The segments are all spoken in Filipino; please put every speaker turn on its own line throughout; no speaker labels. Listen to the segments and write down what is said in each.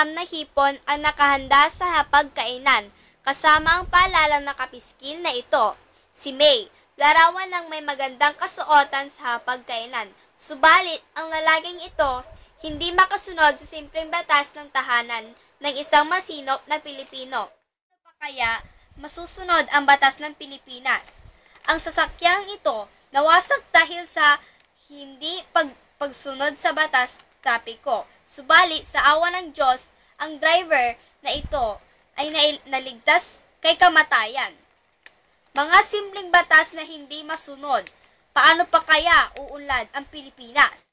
na hipon ang nakahanda sa hapagkainan, kasama ang paalalang nakapiskil na ito. Si May, larawan ng may magandang kasuotan sa hapagkainan. Subalit, ang lalaking ito, hindi makasunod sa simpleng batas ng tahanan ng isang masinop na Pilipino. Kaya, masusunod ang batas ng Pilipinas. Ang sasakyang ito, nawasak dahil sa hindi pagsunod sa batas trapiko. Subalit, sa awa ng Diyos, ang driver na ito ay naligtas kay kamatayan. Mga simpleng batas na hindi masunod, paano pa kaya uunlad ang Pilipinas?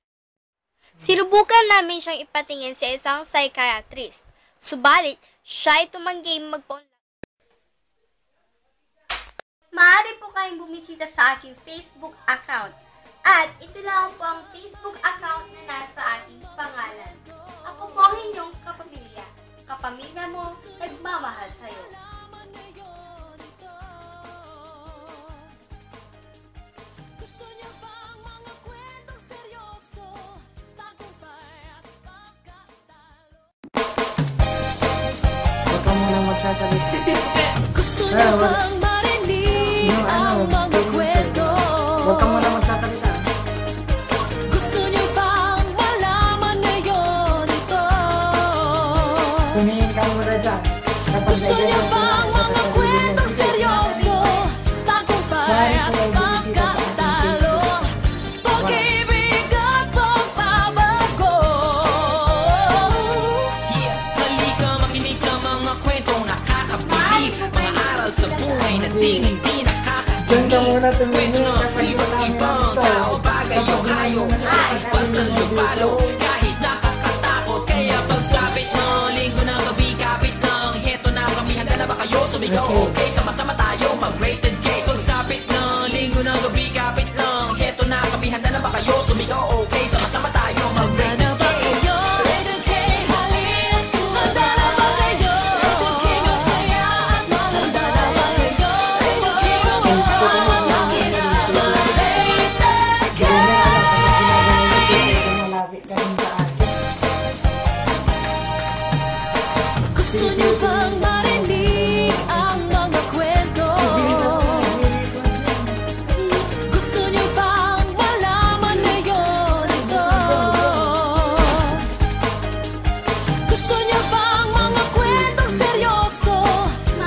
Sinubukan namin siyang ipatingin sa isang psychiatrist. Subalit, siya ay tumangging magpaunlad. Maaari po kayong bumisita sa aking Facebook account. At ito lang po ang Facebook account na nasa aking pangalan. Ako po ang inyong kapamilya. Kapamilya mo, nagmamahal sa'yo.
Huwag ka muna magsasalit.
Gusto niyo bang marinig ang mga kwento?
Huwag ka muna magsasalita.
Gusto niyo bang malaman ngayon ito?
Tumingin ka muna dyan.
Gusto niyo bang mga kwentong seryoso? Tagumpay at pagkatalo, pag-ibig at pagbabago.
Halika makinig sa mga kwentong nakakabilib, mga aral sa buhay na hindi nakakainis.
Diyan ka muna
Kwento
tumingin
ng
kapag
ibang tao, bagay o hayop, kahit pasan lupalo, kahit nakakatakot. Kaya pagsapit mo, linggo ng gabi, kapit lang. Heto na kami, handa na ba kayo? Sumigaw, okay, sama-sama tayo, mag-rated K. Pagsapit ng linggo ng gabi, kapit lang. Heto na kami, handa na ba kayo? Sumigaw, okay, sama-sama tayo, mag-rated
Handa na ba kayo? Rated K, halina sumada. Handa na ba kayo? Rated K, masaya at maganda. Handa na ba kayo? Rated K, masama makinig sa Rated K.
Malapit ka rin sa akin.
Gusto niyo bang marinig ang mga kwento? Gusto niyo bang malaman ngayon ito? Gusto niyo bang mga kwentong seryoso?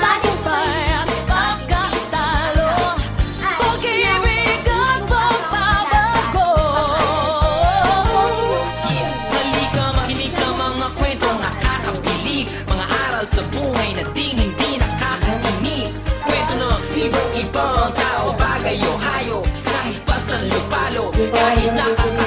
Tagumpay at pagkatalo, pag-ibig at pagbabago.
Halika makinig sa mga kwentong nakakabilib, mga aral sa buhay na hindi nakakainis. Kwento ng iba't ibang tao, bagay o hayop, kahit pasan lupalo, kahit nakaka